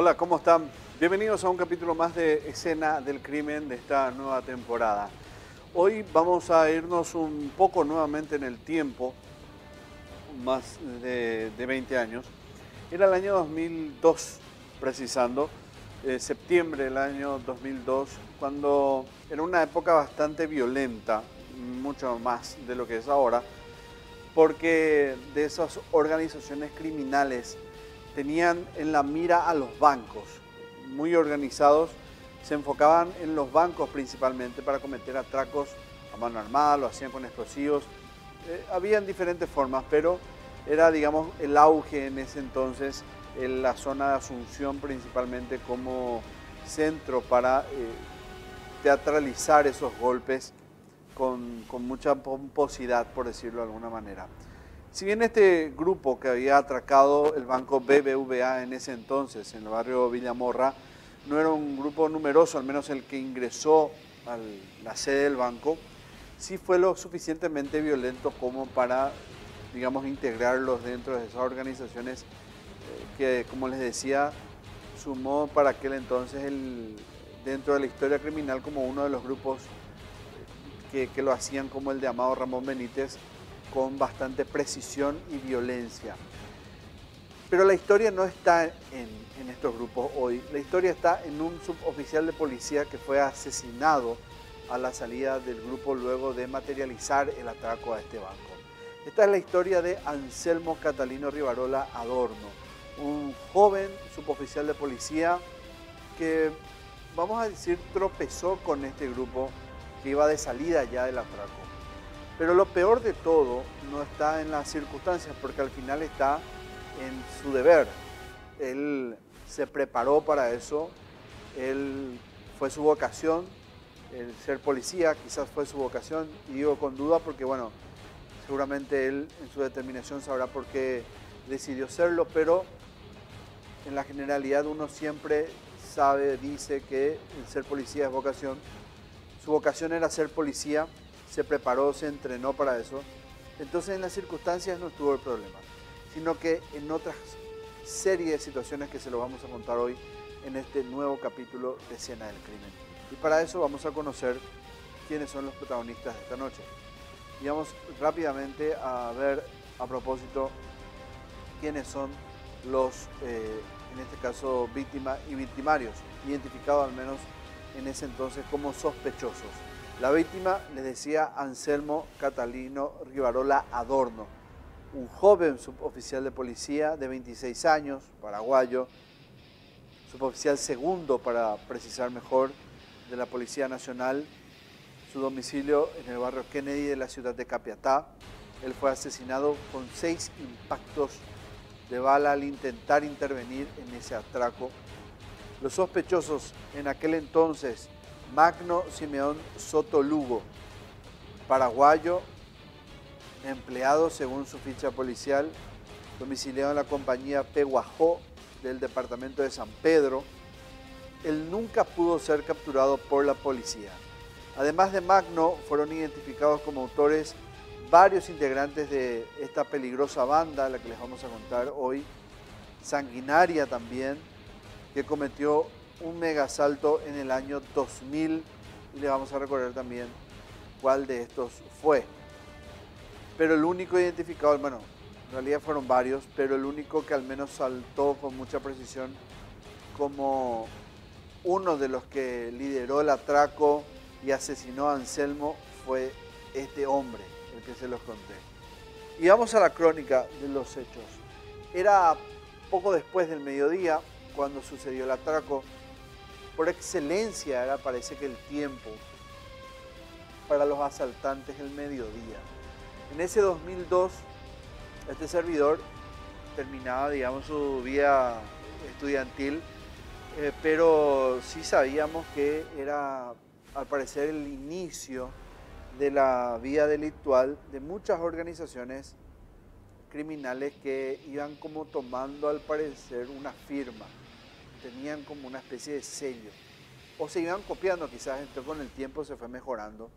Hola, ¿cómo están? Bienvenidos a un capítulo más de Escena del Crimen de esta nueva temporada. Hoy vamos a irnos un poco nuevamente en el tiempo, más de 20 años. Era el año 2002, precisando, septiembre del año 2002, cuando era una época bastante violenta, mucho más de lo que es ahora, porque de esas organizaciones criminales tenían en la mira a los bancos, muy organizados, se enfocaban en los bancos principalmente para cometer atracos a mano armada, lo hacían con explosivos, habían diferentes formas, pero era, digamos, el auge en ese entonces, en la zona de Asunción principalmente como centro para teatralizar esos golpes con mucha pomposidad, por decirlo de alguna manera. Si bien este grupo que había atracado el banco BBVA en ese entonces, en el barrio Villamorra, no era un grupo numeroso, al menos el que ingresó a la sede del banco, sí fue lo suficientemente violento como para, digamos, integrarlos dentro de esas organizaciones que, como les decía, sumó para aquel entonces dentro de la historia criminal como uno de los grupos que lo hacían como el de Amado Ramón Benítez, con bastante precisión y violencia. Pero la historia no está en estos grupos hoy, la historia está en un suboficial de policía que fue asesinado a la salida del grupo luego de materializar el atraco a este banco. Esta es la historia de Anselmo Catalino Rivarola Adorno, un joven suboficial de policía que, vamos a decir, tropezó con este grupo que iba de salida ya del atraco. Pero lo peor de todo no está en las circunstancias, porque al final está en su deber. Él se preparó para eso, fue su vocación, el ser policía quizás fue su vocación, y digo con duda porque, bueno, seguramente él en su determinación sabrá por qué decidió serlo, pero en la generalidad uno siempre sabe, dice que el ser policía es vocación. Su vocación era ser policía, se preparó, se entrenó para eso. Entonces en las circunstancias no estuvo el problema, sino que en otras serie de situaciones que se lo vamos a contar hoy en este nuevo capítulo de Escena del Crimen. Y para eso vamos a conocer quiénes son los protagonistas de esta noche. Y vamos rápidamente a ver, a propósito, quiénes son los, en este caso, víctimas y victimarios, identificados al menos en ese entonces como sospechosos. La víctima, les decía, Anselmo Catalino Rivarola Adorno, un joven suboficial de policía de 26 años, paraguayo, suboficial segundo, para precisar mejor, de la Policía Nacional, su domicilio en el barrio Kennedy de la ciudad de Capiatá. Él fue asesinado con 6 impactos de bala al intentar intervenir en ese atraco. Los sospechosos en aquel entonces: Magno Simeón Soto Lugo, paraguayo, empleado según su ficha policial, domiciliado en la compañía Peguajó del departamento de San Pedro. Él nunca pudo ser capturado por la policía. Además de Magno, fueron identificados como autores varios integrantes de esta peligrosa banda, a la que les vamos a contar hoy, sanguinaria también, que cometió un mega asalto en el año 2000, y le vamos a recordar también cuál de estos fue. Pero el único identificado, bueno, en realidad fueron varios, pero el único que al menos saltó con mucha precisión como uno de los que lideró el atraco y asesinó a Anselmo fue este hombre, el que se los conté. Y vamos a la crónica de los hechos. Era poco después del mediodía cuando sucedió el atraco. Por excelencia era, parece que, el tiempo para los asaltantes, el mediodía. En ese 2002, este servidor terminaba, digamos, su vida estudiantil, pero sí sabíamos que era, al parecer, el inicio de la vida delictual de muchas organizaciones criminales que iban como tomando, al parecer, una firma. Tenían como una especie de sello, o se iban copiando, quizás esto con el tiempo se fue mejorando.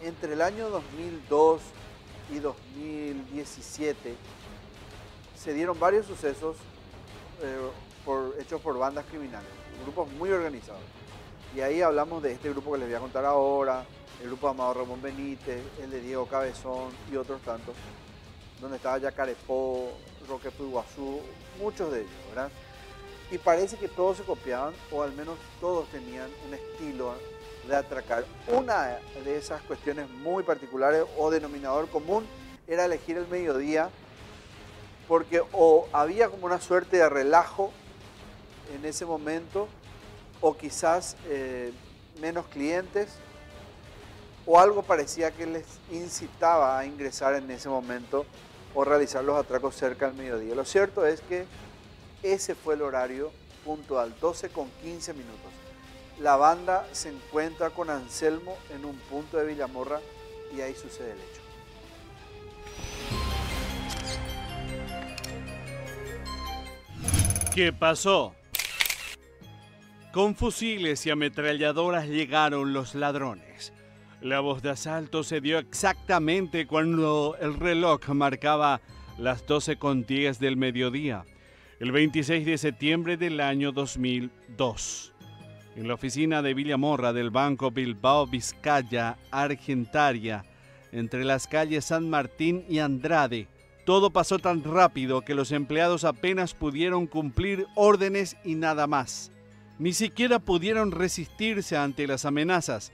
Entre el año 2002 y 2017 se dieron varios sucesos hechos por bandas criminales, grupos muy organizados. Y ahí hablamos de este grupo que les voy a contar ahora, el grupo de Amado Ramón Benítez, el de Diego Cabezón y otros tantos, donde estaba Yacarepó, Roque Puiguazú, muchos de ellos, ¿verdad? Y parece que todos se copiaban, o al menos todos tenían un estilo de atracar. Una de esas cuestiones muy particulares o denominador común era elegir el mediodía, porque o había como una suerte de relajo en ese momento, o quizás menos clientes, o algo parecía que les incitaba a ingresar en ese momento o realizar los atracos cerca del mediodía. Lo cierto es que ese fue el horario puntual, 12:15 minutos. La banda se encuentra con Anselmo en un punto de Villamorra y ahí sucede el hecho. ¿Qué pasó? Con fusiles y ametralladoras llegaron los ladrones. La voz de asalto se dio exactamente cuando el reloj marcaba las 12:10 del mediodía, el 26 de septiembre del año 2002. En la oficina de Villamorra del Banco Bilbao Vizcaya Argentaria, entre las calles San Martín y Andrade, todo pasó tan rápido que los empleados apenas pudieron cumplir órdenes y nada más. Ni siquiera pudieron resistirse ante las amenazas.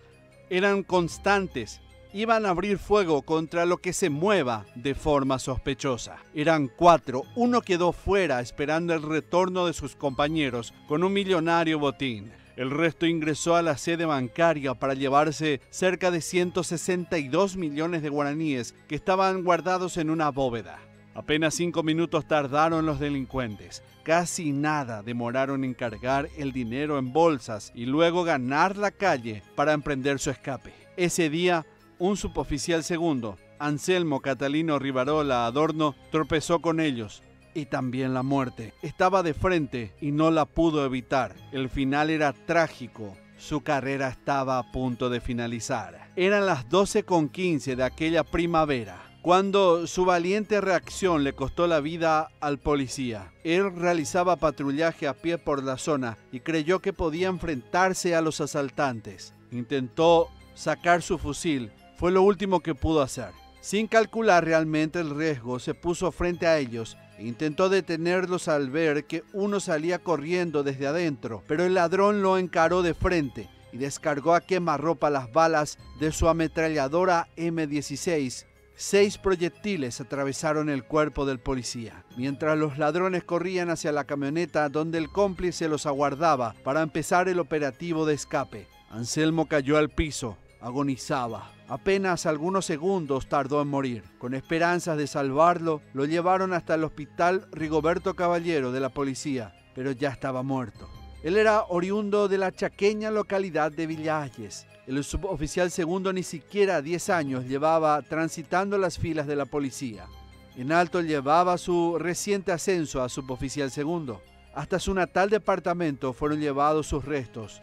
Eran constantes. Iban a abrir fuego contra lo que se mueva de forma sospechosa. Eran 4. Uno quedó fuera esperando el retorno de sus compañeros con un millonario botín. El resto ingresó a la sede bancaria para llevarse cerca de 162 millones de guaraníes que estaban guardados en una bóveda. Apenas 5 minutos tardaron los delincuentes. Casi nada demoraron en cargar el dinero en bolsas y luego ganar la calle para emprender su escape. Ese día, un suboficial segundo, Anselmo Catalino Rivarola Adorno, tropezó con ellos. Y también la muerte. Estaba de frente y no la pudo evitar. El final era trágico. Su carrera estaba a punto de finalizar. Eran las 12:15 de aquella primavera, cuando su valiente reacción le costó la vida al policía. Él realizaba patrullaje a pie por la zona y creyó que podía enfrentarse a los asaltantes. Intentó sacar su fusil. Fue lo último que pudo hacer. Sin calcular realmente el riesgo, se puso frente a ellos e intentó detenerlos al ver que uno salía corriendo desde adentro, pero el ladrón lo encaró de frente y descargó a quemarropa las balas de su ametralladora M16. 6 proyectiles atravesaron el cuerpo del policía, mientras los ladrones corrían hacia la camioneta donde el cómplice los aguardaba para empezar el operativo de escape. Anselmo cayó al piso, agonizaba. Apenas algunos segundos tardó en morir. Con esperanzas de salvarlo, lo llevaron hasta el hospital Rigoberto Caballero de la policía, pero ya estaba muerto. Él era oriundo de la chaqueña localidad de Villalles. El suboficial segundo ni siquiera 10 años llevaba transitando las filas de la policía. En alto llevaba su reciente ascenso a suboficial segundo. Hasta su natal departamento fueron llevados sus restos,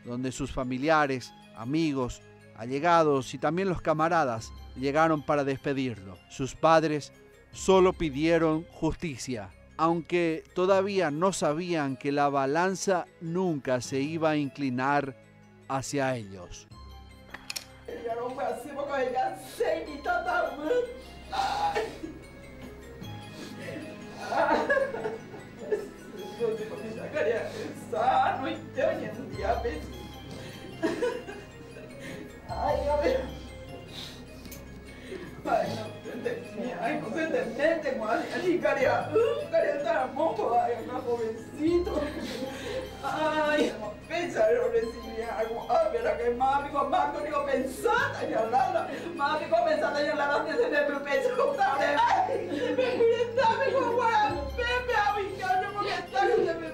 donde sus familiares, amigos, allegados y también los camaradas llegaron para despedirlo. Sus padres solo pidieron justicia, aunque todavía no sabían que la balanza nunca se iba a inclinar hacia ellos. Ay, a ver. Ay, no se te mete, así, Caria. Caria está mojo, ay, una jovencito. Ay, pensar, yo recibía algo. A ver, que mami, con Marco, digo, pensada, ya la. Mami, con pensada, ya la, se me preocupa, contable. Ay, me cuidame, con Juan, Pepe, a mi casa, porque está que se me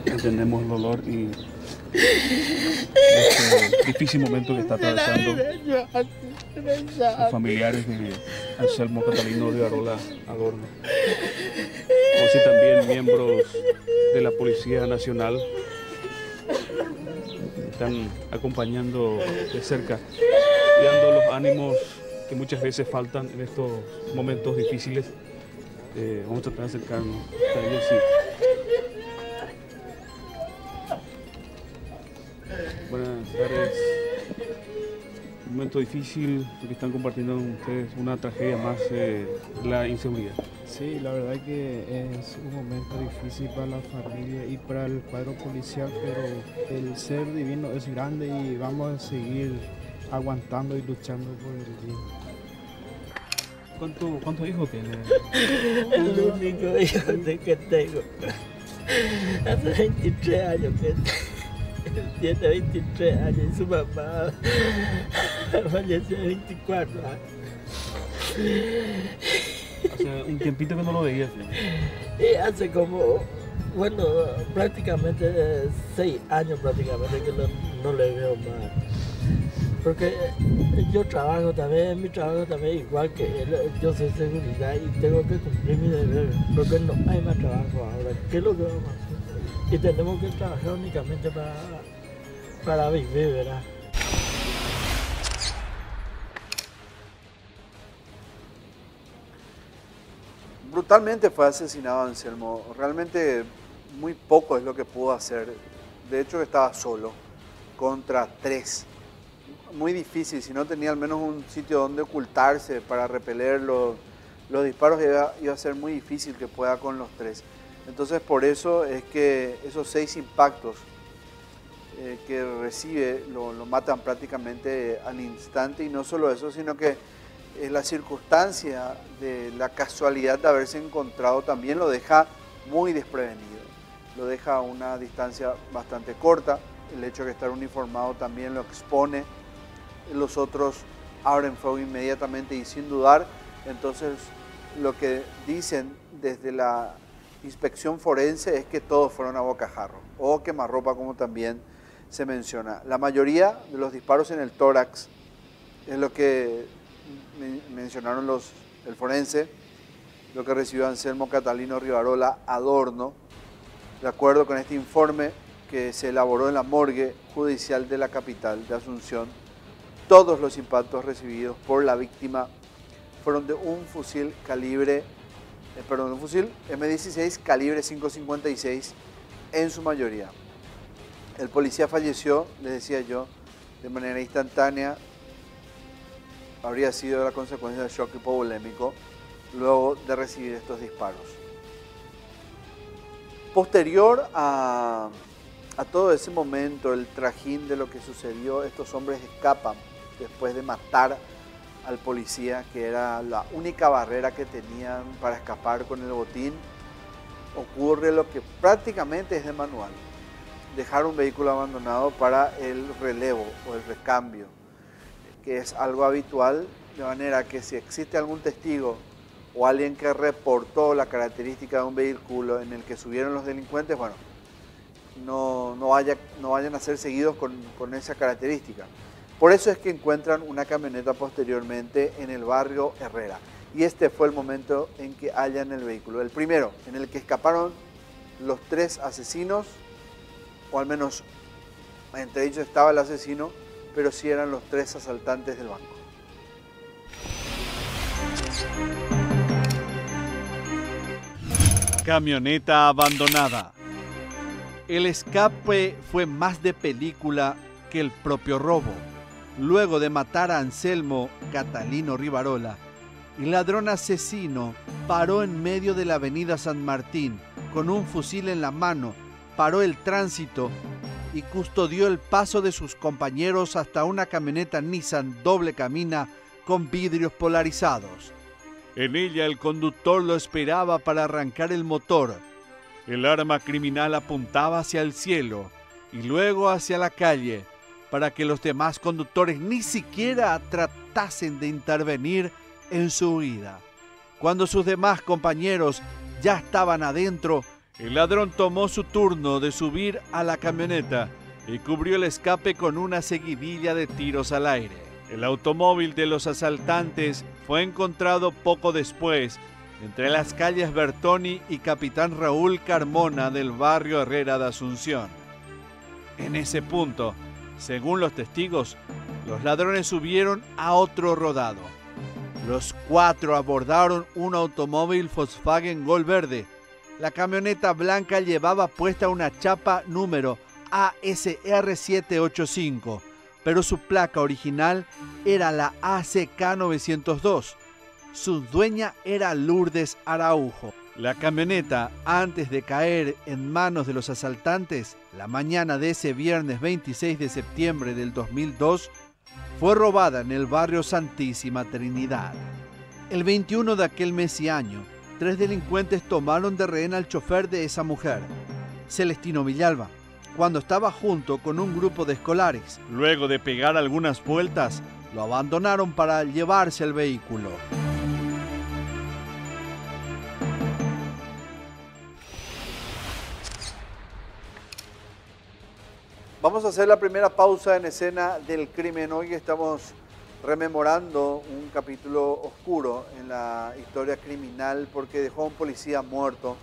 Entendemos el dolor y este difícil momento que está atravesando los familiares de Anselmo Catalino Rivarola Adorno, como así también miembros de la Policía Nacional están acompañando de cerca y dando los ánimos que muchas veces faltan en estos momentos difíciles. Vamos a tratar de acercarnos a ellos. Sí. Buenas tardes. Un momento difícil porque están compartiendo con ustedes una tragedia más, la inseguridad. Sí, la verdad que es un momento difícil para la familia y para el cuadro policial, pero el ser divino es grande y vamos a seguir aguantando y luchando por el bien. ¿Cuántos hijos tiene? El único hijo que tengo. Hace 23 años que tiene 23 años y su mamá falleció de 24 años. Hace un tiempito que no lo veías, ¿no? Y hace como, bueno, prácticamente 6 años prácticamente que no le veo más. Porque yo trabajo también, mi trabajo también igual que él, yo soy seguridad y tengo que cumplir mi deber, porque no hay más trabajo ahora. ¿Qué es lo que vamos a hacer? Y tenemos que trabajar únicamente para vivir, ¿verdad? Brutalmente fue asesinado Anselmo. Realmente muy poco es lo que pudo hacer. De hecho estaba solo contra 3. Muy difícil, si no tenía al menos un sitio donde ocultarse para repeler los disparos, iba a ser muy difícil que pueda con los 3. Entonces por eso es que esos 6 impactos que recibe lo matan prácticamente al instante, y no solo eso, sino que la circunstancia de la casualidad de haberse encontrado también lo deja muy desprevenido, lo deja a una distancia bastante corta. El hecho de estar uniformado también lo expone. Los otros abren fuego inmediatamente y sin dudar. Entonces lo que dicen desde la inspección forense es que todos fueron a bocajarro o quemarropa, como también se menciona. La mayoría de los disparos en el tórax es lo que mencionaron el forense, lo que recibió Anselmo Catalino Rivarola Adorno, de acuerdo con este informe que se elaboró en la morgue judicial de la capital de Asunción. Todos los impactos recibidos por la víctima fueron de un fusil M16 calibre 5.56 en su mayoría. El policía falleció, les decía yo, de manera instantánea. Habría sido la consecuencia del shock hipovolémico luego de recibir estos disparos. Posterior a todo ese momento, el trajín de lo que sucedió, estos hombres escapan después de matar al policía, que era la única barrera que tenían para escapar con el botín. Ocurre lo que prácticamente es de manual: dejar un vehículo abandonado para el relevo o el recambio, que es algo habitual, de manera que si existe algún testigo o alguien que reportó la característica de un vehículo en el que subieron los delincuentes, bueno, no vayan a ser seguidos con esa característica. Por eso es que encuentran una camioneta posteriormente en el barrio Herrera. Y este fue el momento en que hallan el vehículo. El primero, en el que escaparon los 3 asesinos, o al menos entre ellos estaba el asesino, pero sí eran los 3 asaltantes del banco. Camioneta abandonada. El escape fue más de película que el propio robo. Luego de matar a Anselmo Catalino Rivarola, el ladrón asesino paró en medio de la avenida San Martín con un fusil en la mano, paró el tránsito y custodió el paso de sus compañeros hasta una camioneta Nissan doble cabina con vidrios polarizados. En ella el conductor lo esperaba para arrancar el motor. El arma criminal apuntaba hacia el cielo y luego hacia la calle, para que los demás conductores ni siquiera tratasen de intervenir en su huida. Cuando sus demás compañeros ya estaban adentro, el ladrón tomó su turno de subir a la camioneta y cubrió el escape con una seguidilla de tiros al aire. El automóvil de los asaltantes fue encontrado poco después entre las calles Bertoni y Capitán Raúl Carmona del barrio Herrera de Asunción. En ese punto, según los testigos, los ladrones subieron a otro rodado. Los 4 abordaron un automóvil Volkswagen Gol verde. La camioneta blanca llevaba puesta una chapa número ASR785, pero su placa original era la ACK 902. Su dueña era Lourdes Araujo. La camioneta, antes de caer en manos de los asaltantes, la mañana de ese viernes 26 de septiembre del 2002, fue robada en el barrio Santísima Trinidad. El 21 de aquel mes y año, 3 delincuentes tomaron de rehén al chofer de esa mujer, Celestino Villalba, cuando estaba junto con un grupo de escolares. Luego de pegar algunas vueltas, lo abandonaron para llevarse el vehículo. Vamos a hacer la primera pausa en Escena del Crimen. Hoy estamos rememorando un capítulo oscuro en la historia criminal porque dejó a un policía muerto,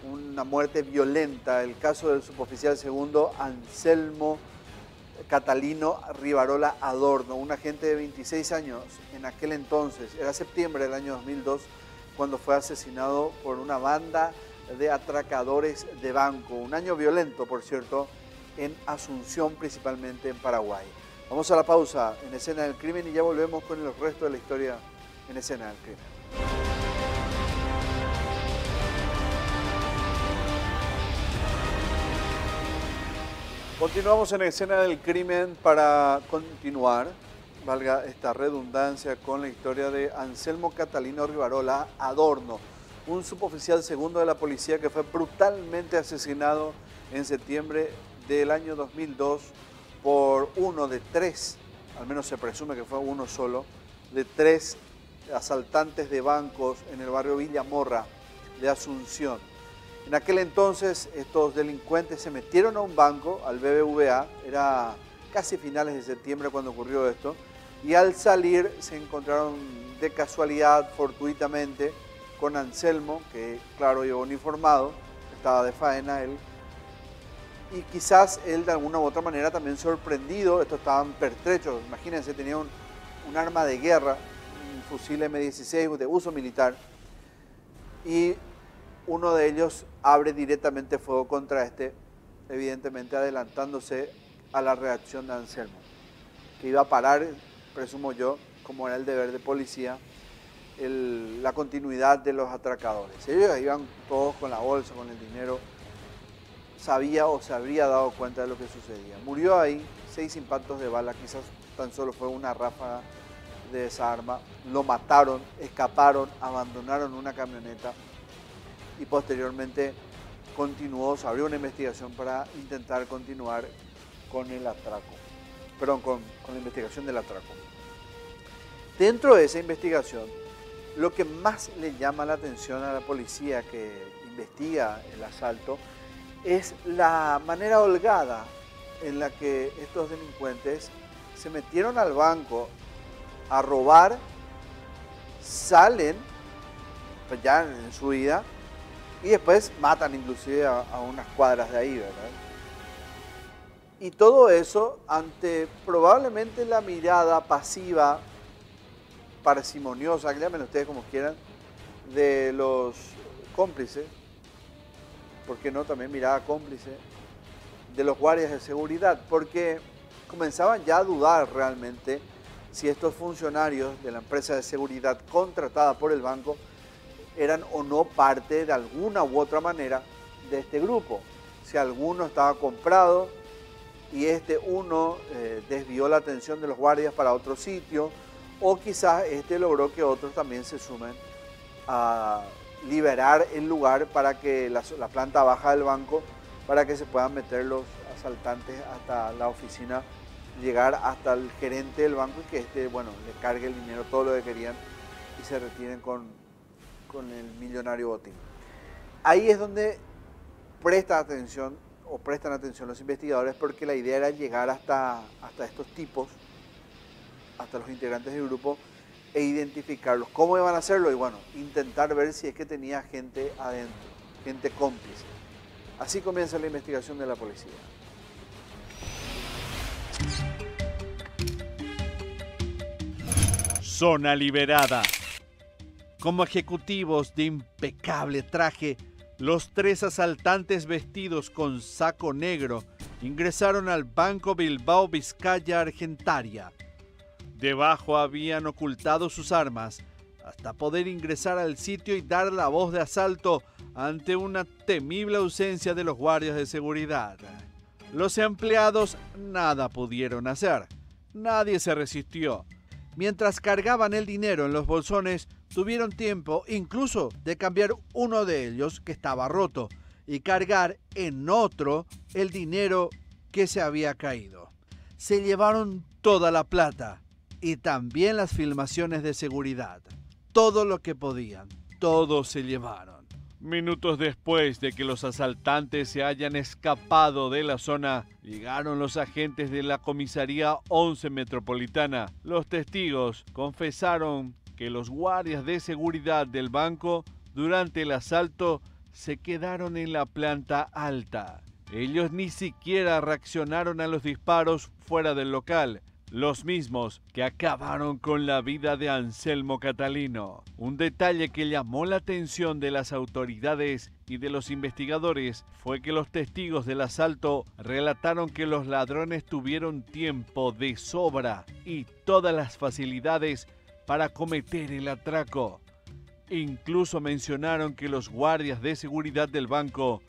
una muerte violenta, el caso del suboficial segundo Anselmo Catalino Rivarola Adorno, un agente de 26 años en aquel entonces, era septiembre del año 2002, cuando fue asesinado por una banda de atracadores de banco. Un año violento, por cierto, en Asunción, principalmente en Paraguay. Vamos a la pausa en Escena del Crimen y ya volvemos con el resto de la historia en Escena del Crimen. Continuamos en Escena del Crimen para continuar, valga esta redundancia, con la historia de Anselmo Catalino Rivarola Adorno, un suboficial segundo de la policía que fue brutalmente asesinado en septiembre del año 2002 por uno de 3, al menos se presume que fue uno solo, de 3 asaltantes de bancos en el barrio Villamorra de Asunción. En aquel entonces estos delincuentes se metieron a un banco, al BBVA, era casi finales de septiembre cuando ocurrió esto, y al salir se encontraron de casualidad, fortuitamente, con Anselmo, que claro, iba uniformado, estaba de faena él, y quizás él de alguna u otra manera también sorprendido, estos estaban pertrechos, imagínense, tenía un arma de guerra, un fusil M16 de uso militar, y uno de ellos abre directamente fuego contra este, evidentemente adelantándose a la reacción de Anselmo, que iba a parar, presumo yo, como era el deber de policía, la continuidad de los atracadores. Ellos iban todos con la bolsa, con el dinero, sabía o se habría dado cuenta de lo que sucedía. Murió ahí, 6 impactos de bala, quizás tan solo fue una ráfaga de esa arma. Lo mataron, escaparon, abandonaron una camioneta y posteriormente se abrió una investigación para intentar continuar con el atraco, perdón, con la investigación del atraco. Dentro de esa investigación, lo que más le llama la atención a la policía que investiga el asalto es la manera holgada en la que estos delincuentes se metieron al banco a robar, salen pues ya en su vida y después matan inclusive a unas cuadras de ahí, ¿verdad? Y todo eso ante probablemente la mirada pasiva, parsimoniosa, llámenlo ustedes como quieran, de los cómplices, ¿por qué no también mirada cómplice de los guardias de seguridad? Porque comenzaban ya a dudar realmente si estos funcionarios de la empresa de seguridad contratada por el banco eran o no parte de alguna u otra manera de este grupo. Si alguno estaba comprado y este uno desvió la atención de los guardias para otro sitio, o quizás este logró que otros también se sumen a liberar el lugar para que la planta baja del banco, para que se puedan meter los asaltantes hasta la oficina, llegar hasta el gerente del banco y que este, bueno, le cargue el dinero, todo lo que querían y se retiren con el millonario botín. Ahí es donde prestan atención los investigadores, porque la idea era llegar hasta estos tipos, hasta los integrantes del grupo, e identificarlos. ¿Cómo iban a hacerlo? Y bueno, intentar ver si es que tenía gente adentro, gente cómplice. Así comienza la investigación de la policía. Zona liberada. Como ejecutivos de impecable traje, los 3 asaltantes vestidos con saco negro ingresaron al Banco Bilbao Vizcaya Argentaria. Debajo habían ocultado sus armas hasta poder ingresar al sitio y dar la voz de asalto ante una temible ausencia de los guardias de seguridad. Los empleados nada pudieron hacer. Nadie se resistió. Mientras cargaban el dinero en los bolsones, tuvieron tiempo incluso de cambiar uno de ellos que estaba roto y cargar en otro el dinero que se había caído. Se llevaron toda la plata y también las filmaciones de seguridad. Todo lo que podían, todo se llevaron. Minutos después de que los asaltantes se hayan escapado de la zona, llegaron los agentes de la comisaría 11 metropolitana. Los testigos confesaron que los guardias de seguridad del banco durante el asalto se quedaron en la planta alta. Ellos ni siquiera reaccionaron a los disparos fuera del local, los mismos que acabaron con la vida de Anselmo Catalino. Un detalle que llamó la atención de las autoridades y de los investigadores fue que los testigos del asalto relataron que los ladrones tuvieron tiempo de sobra y todas las facilidades para cometer el atraco. Incluso mencionaron que los guardias de seguridad del banco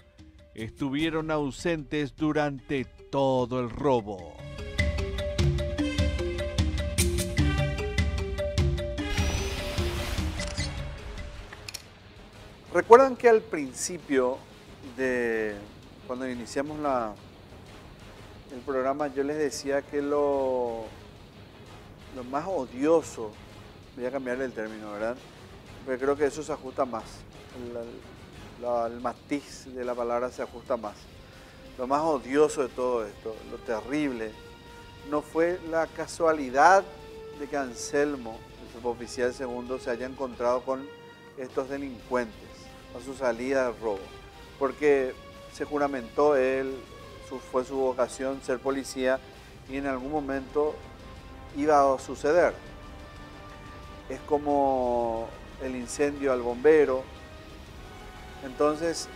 estuvieron ausentes durante todo el robo. ¿Recuerdan que al principio de cuando iniciamos el programa yo les decía que lo más odioso, voy a cambiar el término, ¿verdad? Porque creo que eso se ajusta más, el matiz de la palabra se ajusta más. Lo más odioso de todo esto, lo terrible, no fue la casualidad de que Anselmo, el suboficial segundo, se haya encontrado con estos delincuentes a su salida del robo, porque se juramentó él, fue su vocación ser policía y en algún momento iba a suceder. Es como el incendio al bombero. Entonces,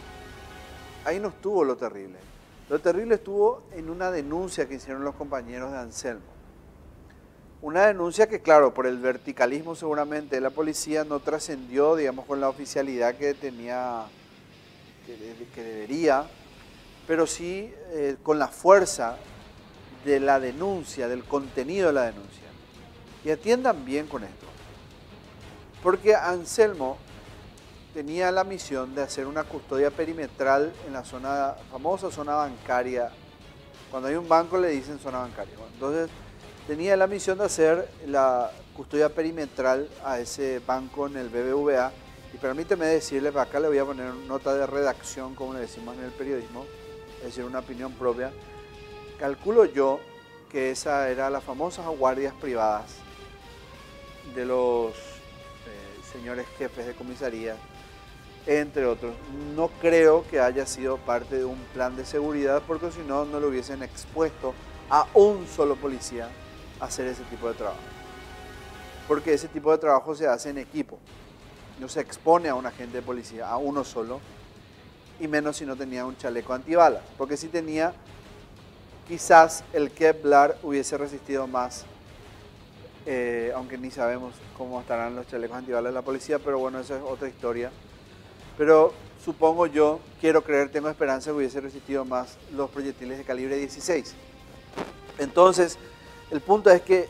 ahí no estuvo lo terrible. Lo terrible estuvo en una denuncia que hicieron los compañeros de Anselmo. Una denuncia que, claro, por el verticalismo seguramente de la policía no trascendió, digamos, con la oficialidad que tenía, que debería, pero sí con la fuerza de la denuncia, del contenido de la denuncia. Y atiendan bien con esto, porque Anselmo tenía la misión de hacer una custodia perimetral en la zona, famosa zona bancaria. Cuando hay un banco le dicen zona bancaria. Bueno, entonces, tenía la misión de hacer la custodia perimetral a ese banco en el BBVA. Y permíteme decirle, acá le voy a poner nota de redacción, como le decimos en el periodismo, es decir, una opinión propia. Calculo yo que esa era las famosas guardias privadas de los señores jefes de comisaría, entre otros. No creo que haya sido parte de un plan de seguridad, porque si no, no lo hubiesen expuesto a un solo policía hacer ese tipo de trabajo, porque ese tipo de trabajo se hace en equipo, no se expone a un agente de policía, a uno solo, y menos si no tenía un chaleco antibalas, porque si tenía, quizás el Kevlar hubiese resistido más, aunque ni sabemos cómo estarán los chalecos antibalas de la policía, pero bueno, esa es otra historia. Pero supongo yo, quiero creer, tengo esperanza que hubiese resistido más los proyectiles de calibre 16. Entonces, el punto es que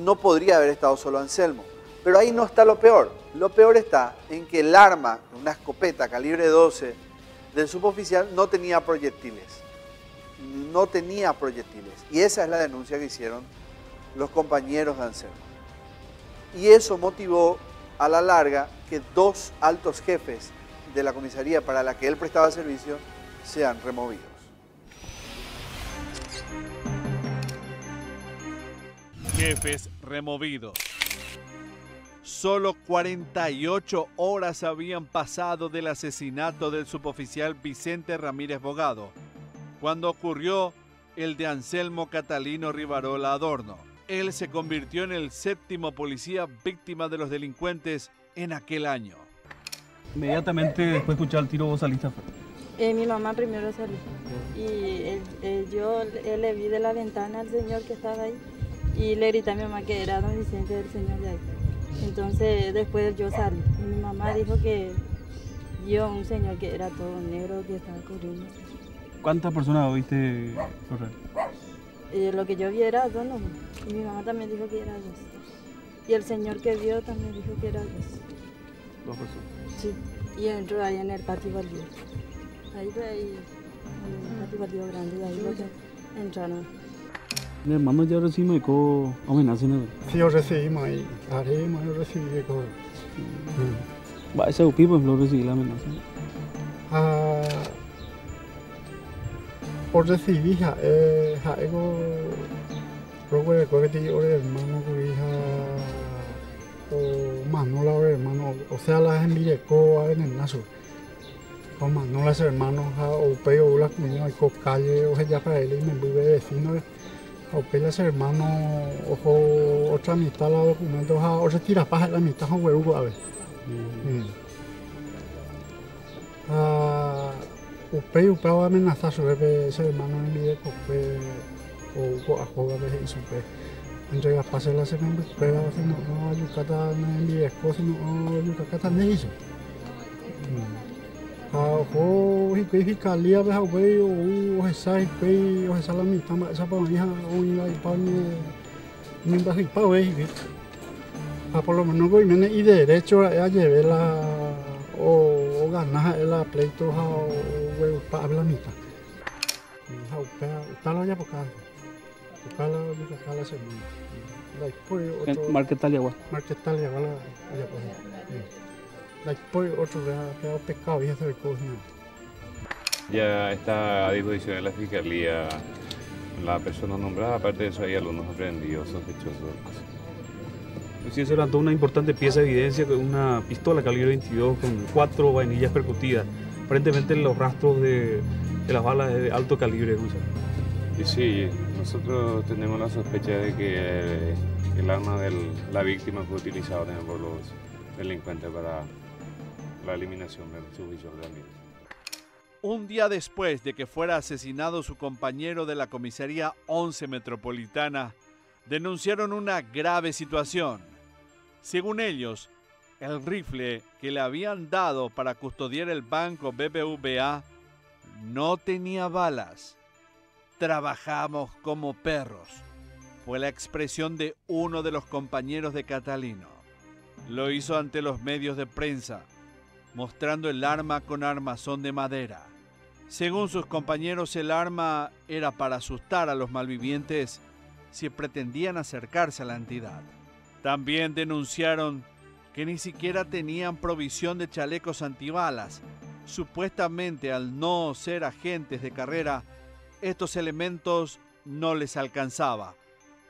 no podría haber estado solo Anselmo. Pero ahí no está lo peor. Lo peor está en que el arma, una escopeta calibre 12 del suboficial, no tenía proyectiles. No tenía proyectiles. Y esa es la denuncia que hicieron los compañeros de Anselmo. Y eso motivó a la larga que 2 altos jefes de la comisaría para la que él prestaba servicio sean removidos. Jefes removidos. Solo 48 horas habían pasado del asesinato del suboficial Vicente Ramírez Bogado, cuando ocurrió el de Anselmo Catalino Rivarola Adorno. Él se convirtió en el 7º policía víctima de los delincuentes en aquel año. Inmediatamente después de escuchar el tiro, vos saliste afuera. Mi mamá primero salió y yo le vi de la ventana al señor que estaba ahí y le grité a mi mamá que era don Vicente, del señor de ahí. Entonces después yo salí y mi mamá dijo que vio un señor que era todo negro que estaba corriendo. ¿Cuántas personas viste correr? Lo que yo vi era dos nomás y mi mamá también dijo que era dos. Y el señor que vio también dijo que era dos. Dos personas. Sí, y entró ahí en el patio baldío. Ahí fue ahí, en el patio baldío grande, y ahí fue que entraron. El hermano ya recibimos amenazas, ¿no? Sí, yo recibimos ahí, haremos, yo recibí de cosas. Va, ese pipo lo recibí la amenaza. Por recibir, ego, luego de que ore hermano, o Manola, hermano, o sea, las envirecó en el naso. O Manola, hermano, o peo, la comunidad, o calle, o ya para él, y me vuelve vecino. O pelas hermano, ojo, otra mitad la documentos, o se tira paja la mitad, o huevo, a ver. Upé va a amenazar sobre ese hermano en mi ecope, o a jugar de eso, entre las pases la semana, pero si no, Yucatán en mi eco, si no, Yucatán de eso. Ojo, y fiscalía, ves a güey, o esa la mitad, esa para mi hija, o iba y para mi bajo y para güey. Por lo menos güey, viene y derecho a llevar la, o ganar la pleito, o güey, para la mitad. Está la ya por acá, está la semana. Marquetalia, Marquetalia, la ya por ahí. Después otro que pescado y hacer cosas. Ya está a disposición de la fiscalía la persona nombrada, aparte de eso hay algunos aprendidos sospechosos. Sí, se levantó una importante pieza de evidencia con una pistola calibre 22 con 4 vainillas percutidas, aparentemente los rastros de las balas de alto calibre. Y sí, nosotros tenemos la sospecha de que el arma de la víctima fue utilizado también por los delincuentes para la eliminación del subvisor de amigos. Un día después de que fuera asesinado su compañero de la comisaría 11 Metropolitana, denunciaron una grave situación. Según ellos, el rifle que le habían dado para custodiar el banco BBVA no tenía balas. Trabajamos como perros, fue la expresión de uno de los compañeros de Catalino. Lo hizo ante los medios de prensa, mostrando el arma con armazón de madera. Según sus compañeros, el arma era para asustar a los malvivientes si pretendían acercarse a la entidad. También denunciaron que ni siquiera tenían provisión de chalecos antibalas. Supuestamente, al no ser agentes de carrera, estos elementos no les alcanzaba.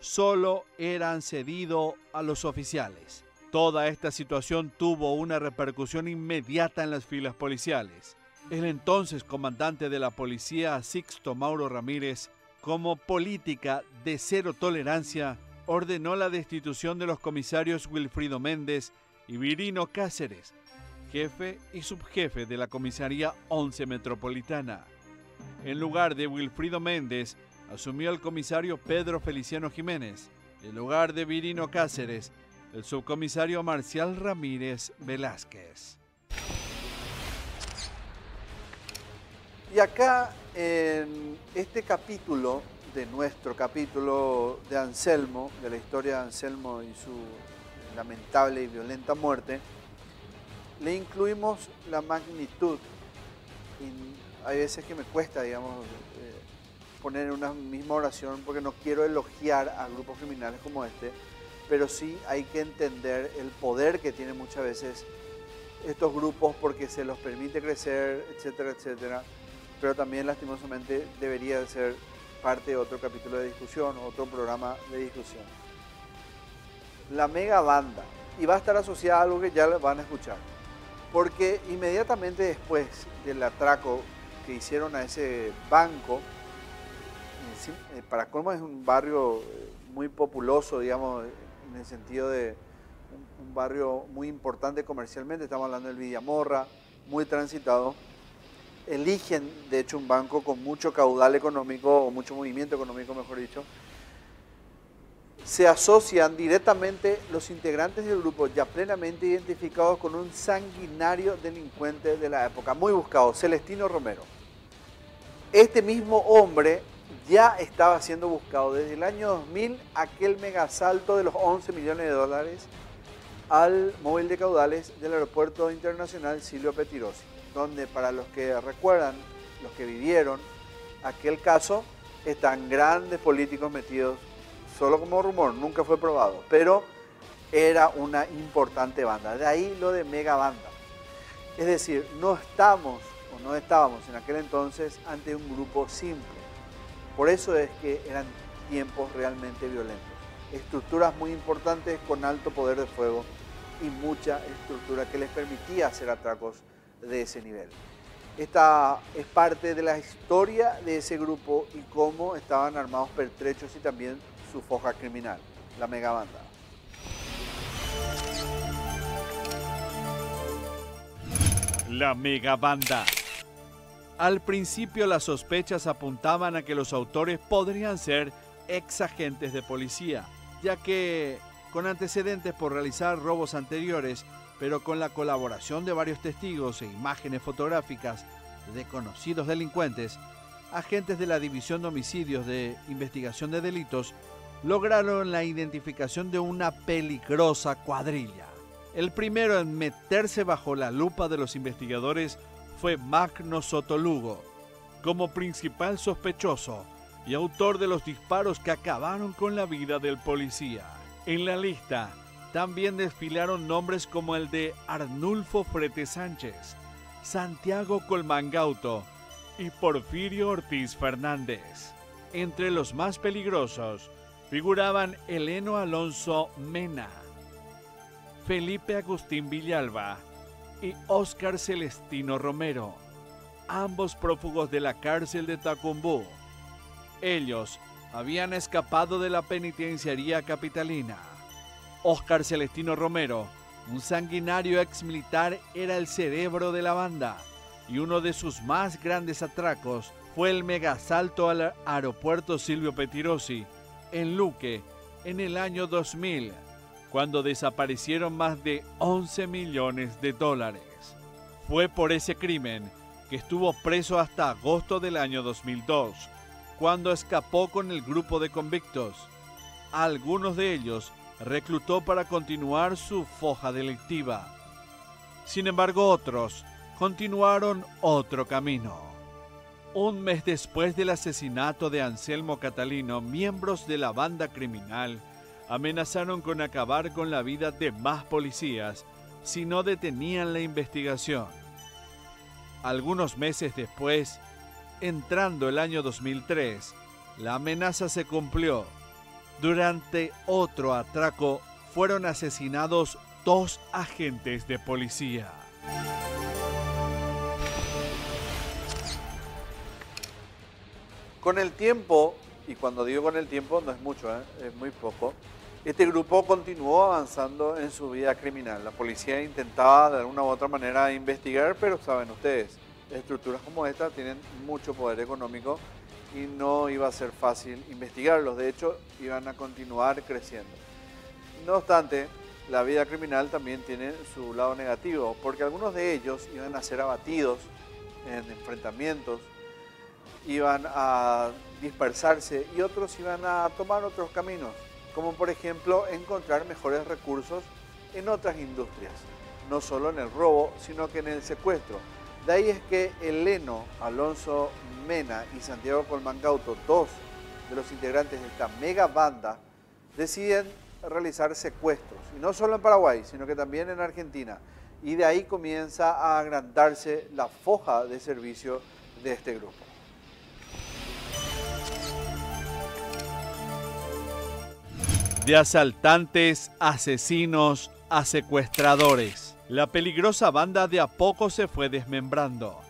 Solo eran cedidos a los oficiales. Toda esta situación tuvo una repercusión inmediata en las filas policiales. El entonces comandante de la policía, Sixto Mauro Ramírez, como política de cero tolerancia, ordenó la destitución de los comisarios Wilfrido Méndez y Virino Cáceres, jefe y subjefe de la comisaría 11 Metropolitana. En lugar de Wilfrido Méndez, asumió el comisario Pedro Feliciano Jiménez. En lugar de Virino Cáceres, el subcomisario Marcial Ramírez Velázquez. Y acá, en este capítulo, de nuestro capítulo de Anselmo, de la historia de Anselmo y su lamentable y violenta muerte, le incluimos la magnitud. Y hay veces que me cuesta, digamos, poner en una misma oración porque no quiero elogiar a grupos criminales como este, pero sí hay que entender el poder que tienen muchas veces estos grupos porque se los permite crecer, etcétera, etcétera, pero también lastimosamente debería ser parte de otro capítulo de discusión, otro programa de discusión. La mega banda, y va a estar asociada a algo que ya van a escuchar, porque inmediatamente después del atraco que hicieron a ese banco, para colmo es un barrio muy populoso, digamos, en el sentido de un barrio muy importante comercialmente, estamos hablando del Villamorra, muy transitado. Eligen, de hecho, un banco con mucho caudal económico, o mucho movimiento económico, mejor dicho. Se asocian directamente los integrantes del grupo, ya plenamente identificados, con un sanguinario delincuente de la época, muy buscado, Celestino Romero. Este mismo hombre ya estaba siendo buscado desde el año 2000, aquel megasalto de los 11 millones de dólares al móvil de caudales del Aeropuerto Internacional Silvio Pettirossi, donde, para los que recuerdan, los que vivieron aquel caso, están grandes políticos metidos, solo como rumor, nunca fue probado, pero era una importante banda, de ahí lo de mega banda. Es decir, no estábamos en aquel entonces ante un grupo simple, por eso es que eran tiempos realmente violentos, estructuras muy importantes con alto poder de fuego y mucha estructura que les permitía hacer atracos de ese nivel. Esta es parte de la historia de ese grupo y cómo estaban armados pertrechos y también su foja criminal, la megabanda. La megabanda. Al principio las sospechas apuntaban a que los autores podrían ser ex agentes de policía, ya que con antecedentes por realizar robos anteriores, pero con la colaboración de varios testigos e imágenes fotográficas de conocidos delincuentes, agentes de la División de Homicidios de Investigación de Delitos lograron la identificación de una peligrosa cuadrilla. El primero en meterse bajo la lupa de los investigadores fue Magno Sotolugo, como principal sospechoso y autor de los disparos que acabaron con la vida del policía. En la lista también desfilaron nombres como el de Arnulfo Frete Sánchez, Santiago Colmangauto y Porfirio Ortiz Fernández. Entre los más peligrosos figuraban Heleno Alonso Mena, Felipe Agustín Villalba y Óscar Celestino Romero, ambos prófugos de la cárcel de Tacumbú. Ellos habían escapado de la penitenciaría capitalina. Óscar Celestino Romero, un sanguinario exmilitar, era el cerebro de la banda y uno de sus más grandes atracos fue el megasalto al aeropuerto Silvio Pettirossi en Luque en el año 2000, cuando desaparecieron más de 11 millones de dólares. Fue por ese crimen que estuvo preso hasta agosto del año 2002, cuando escapó con el grupo de convictos. A algunos de ellos reclutó para continuar su foja delictiva. Sin embargo, otros continuaron otro camino. Un mes después del asesinato de Anselmo Catalino, miembros de la banda criminal amenazaron con acabar con la vida de más policías si no detenían la investigación. Algunos meses después, entrando el año 2003, la amenaza se cumplió. Durante otro atraco fueron asesinados 2 agentes de policía. Con el tiempo, y cuando digo con el tiempo no es mucho, es muy poco, este grupo continuó avanzando en su vida criminal. La policía intentaba de alguna u otra manera investigar, pero saben ustedes, estructuras como esta tienen mucho poder económico y no iba a ser fácil investigarlos. De hecho, iban a continuar creciendo. No obstante, la vida criminal también tiene su lado negativo, porque algunos de ellos iban a ser abatidos en enfrentamientos, iban a dispersarse y otros iban a tomar otros caminos, como por ejemplo encontrar mejores recursos en otras industrias, no solo en el robo, sino que en el secuestro. De ahí es que Heleno Alonso Mena y Santiago Colmangauto, 2 de los integrantes de esta mega banda, deciden realizar secuestros, y no solo en Paraguay, sino que también en Argentina, y de ahí comienza a agrandarse la foja de servicio de este grupo. De asaltantes, asesinos a secuestradores, la peligrosa banda de a poco se fue desmembrando.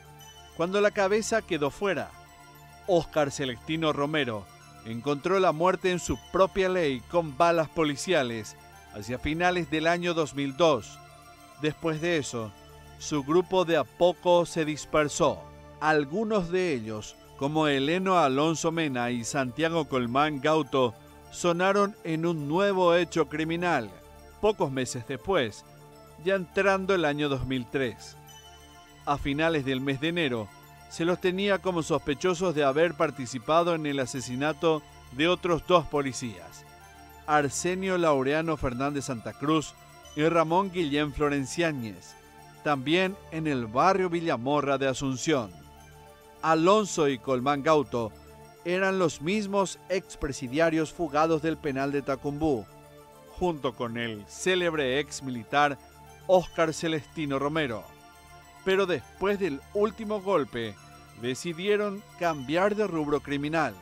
Cuando la cabeza quedó fuera, Óscar Celestino Romero encontró la muerte en su propia ley con balas policiales hacia finales del año 2002. Después de eso, su grupo de a poco se dispersó. Algunos de ellos, como Eleno Alonso Mena y Santiago Colmán Gauto, sonaron en un nuevo hecho criminal, pocos meses después, ya entrando el año 2003. A finales del mes de enero, se los tenía como sospechosos de haber participado en el asesinato de otros dos policías, Arsenio Laureano Fernández Santa Cruz y Ramón Guillén Florenciáñez, también en el barrio Villamorra de Asunción. Alonso y Colmán Gauto eran los mismos expresidiarios fugados del penal de Tacumbú, junto con el célebre ex militar Óscar Celestino Romero. Pero después del último golpe, decidieron cambiar de rubro criminal.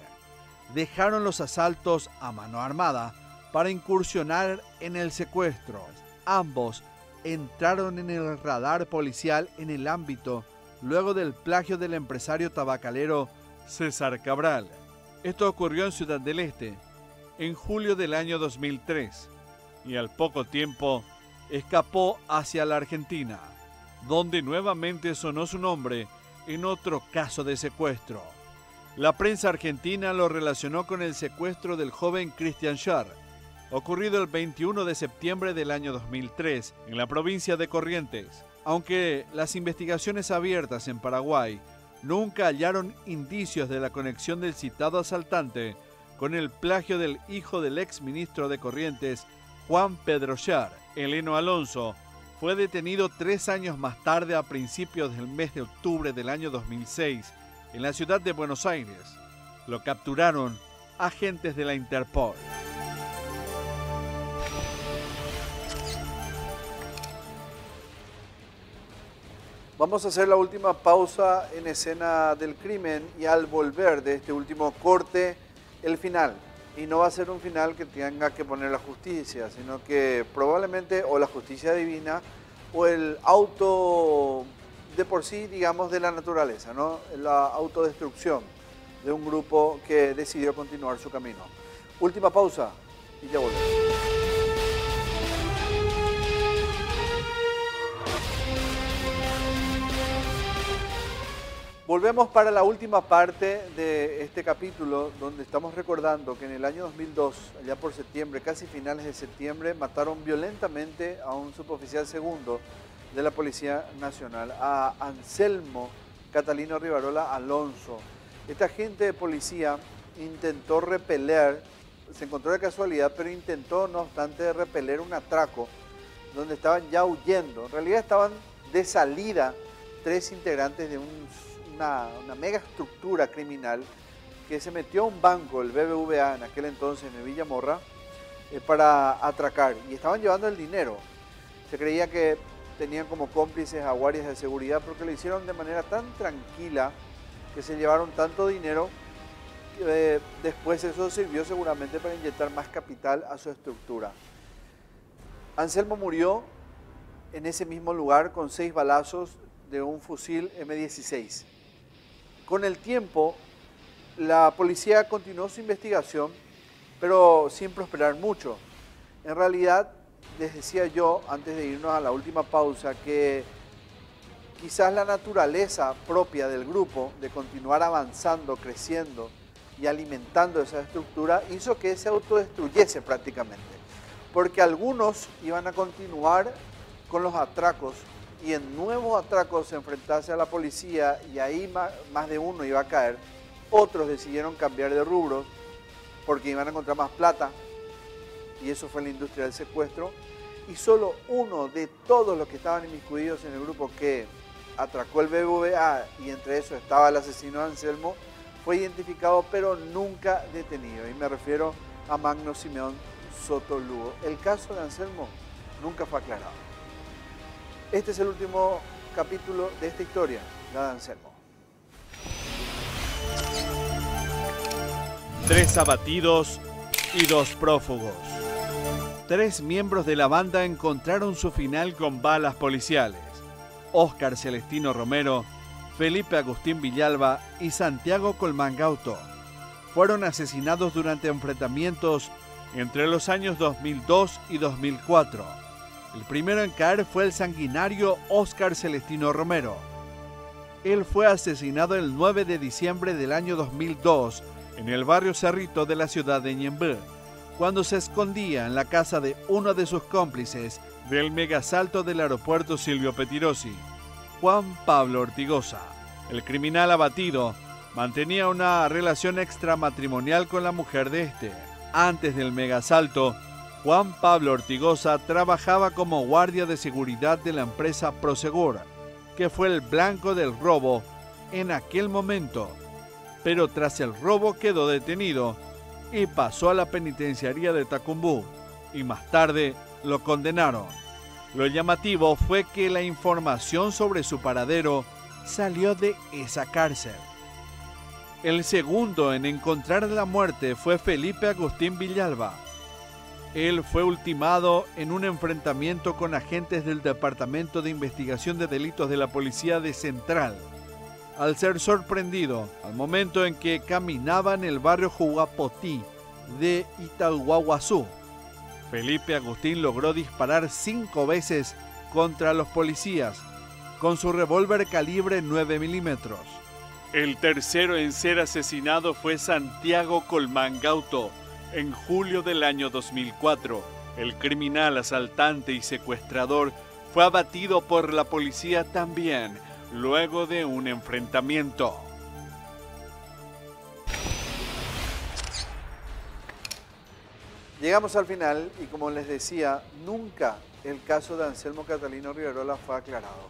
Dejaron los asaltos a mano armada para incursionar en el secuestro. Ambos entraron en el radar policial en el ámbito luego del plagio del empresario tabacalero César Cabral. Esto ocurrió en Ciudad del Este en julio del año 2003 y al poco tiempo escapó hacia la Argentina, donde nuevamente sonó su nombre en otro caso de secuestro. La prensa argentina lo relacionó con el secuestro del joven Christian Scher, ocurrido el 21 de septiembre del año 2003 en la provincia de Corrientes, aunque las investigaciones abiertas en Paraguay nunca hallaron indicios de la conexión del citado asaltante con el plagio del hijo del exministro de Corrientes, Juan Pedro Scher. Eleno Alonso fue detenido 3 años más tarde, a principios del mes de octubre del año 2006, en la ciudad de Buenos Aires. Lo capturaron agentes de la Interpol. Vamos a hacer la última pausa en Escena del Crimen y al volver de este último corte, el final. Y no va a ser un final que tenga que poner la justicia, sino que probablemente o la justicia divina o el auto de por sí, digamos, de la naturaleza, ¿no? La autodestrucción de un grupo que decidió continuar su camino. Última pausa y ya volvemos. Volvemos para la última parte de este capítulo, donde estamos recordando que en el año 2002, allá por septiembre, casi finales de septiembre, mataron violentamente a un suboficial segundo de la Policía Nacional, a Anselmo Catalino Rivarola Alonso. Este agente de policía intentó repeler, se encontró de casualidad, pero intentó, no obstante, repeler un atraco donde estaban ya huyendo. En realidad estaban de salida 3 integrantes de una mega estructura criminal que se metió a un banco, el BBVA, en aquel entonces en Villamorra, para atracar. Y estaban llevando el dinero. Se creía que tenían como cómplices a guardias de seguridad porque lo hicieron de manera tan tranquila que se llevaron tanto dinero que después eso sirvió seguramente para inyectar más capital a su estructura. Anselmo murió en ese mismo lugar con 6 balazos de un fusil M16. Con el tiempo, la policía continuó su investigación, pero sin prosperar mucho. En realidad, les decía yo, antes de irnos a la última pausa, que quizás la naturaleza propia del grupo de continuar avanzando, creciendo y alimentando esa estructura hizo que se autodestruyese prácticamente. Porque algunos iban a continuar con los atracos y en nuevos atracos se enfrentase a la policía y ahí más de uno iba a caer. Otros decidieron cambiar de rubro porque iban a encontrar más plata y eso fue la industria del secuestro. Y solo uno de todos los que estaban inmiscuidos en el grupo que atracó el BBVA, y entre eso estaba el asesino de Anselmo, fue identificado pero nunca detenido. Y me refiero a Magno Simeón Soto Lugo. El caso de Anselmo nunca fue aclarado. Este es el último capítulo de esta historia, la de Anselmo. 3 abatidos y 2 prófugos. 3 miembros de la banda encontraron su final con balas policiales. Óscar Celestino Romero, Felipe Agustín Villalba y Santiago Colmán Gauto fueron asesinados durante enfrentamientos entre los años 2002 y 2004. El primero en caer fue el sanguinario Óscar Celestino Romero. Él fue asesinado el 9 de diciembre del año 2002 en el barrio Cerrito de la ciudad de Ñemby, cuando se escondía en la casa de uno de sus cómplices del megasalto del aeropuerto Silvio Pettirossi, Juan Pablo Ortigosa. El criminal abatido mantenía una relación extramatrimonial con la mujer de este. Antes del megasalto, Juan Pablo Ortigosa trabajaba como guardia de seguridad de la empresa Prosegur, que fue el blanco del robo en aquel momento, pero tras el robo quedó detenido y pasó a la penitenciaría de Tacumbú, y más tarde lo condenaron. Lo llamativo fue que la información sobre su paradero salió de esa cárcel. El segundo en encontrar la muerte fue Felipe Agustín Villalba. Él fue ultimado en un enfrentamiento con agentes del Departamento de Investigación de Delitos de la Policía de Central, al ser sorprendido al momento en que caminaba en el barrio Juguapotí de Itahuahuazú. Felipe Agustín logró disparar 5 veces contra los policías con su revólver calibre 9 milímetros. El tercero en ser asesinado fue Santiago Colmán Gauto en julio del año 2004. El criminal asaltante y secuestrador fue abatido por la policía también, luego de un enfrentamiento. Llegamos al final y, como les decía, nunca el caso de Anselmo Catalino Riverola fue aclarado,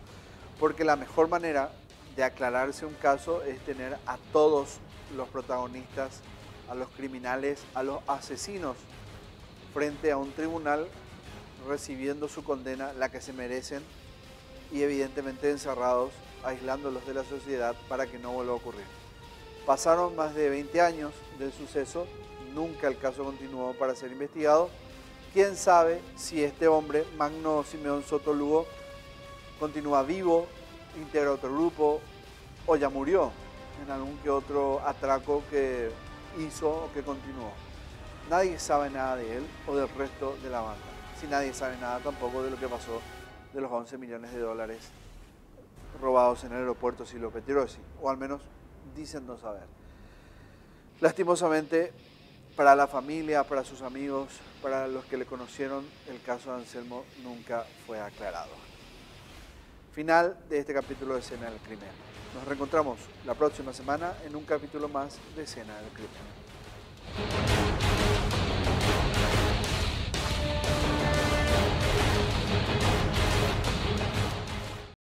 porque la mejor manera de aclararse un caso es tener a todos los protagonistas, a los criminales, a los asesinos, frente a un tribunal recibiendo su condena, la que se merecen, y evidentemente encerrados, aislándolos de la sociedad para que no vuelva a ocurrir. Pasaron más de 20 años del suceso, nunca el caso continuó para ser investigado. ¿Quién sabe si este hombre, Magno Simeón Soto Lugo, continúa vivo, integra otro grupo o ya murió en algún que otro atraco que hizo o que continuó? Nadie sabe nada de él o del resto de la banda. Si nadie sabe nada tampoco de lo que pasó de los 11 millones de dólares robados en el aeropuerto Silvio Pettirossi, o al menos dicen no saber. Lastimosamente, para la familia, para sus amigos, para los que le conocieron, el caso de Anselmo nunca fue aclarado. Final de este capítulo de Escena del Crimen. Nos reencontramos la próxima semana en un capítulo más de Escena del Crimen.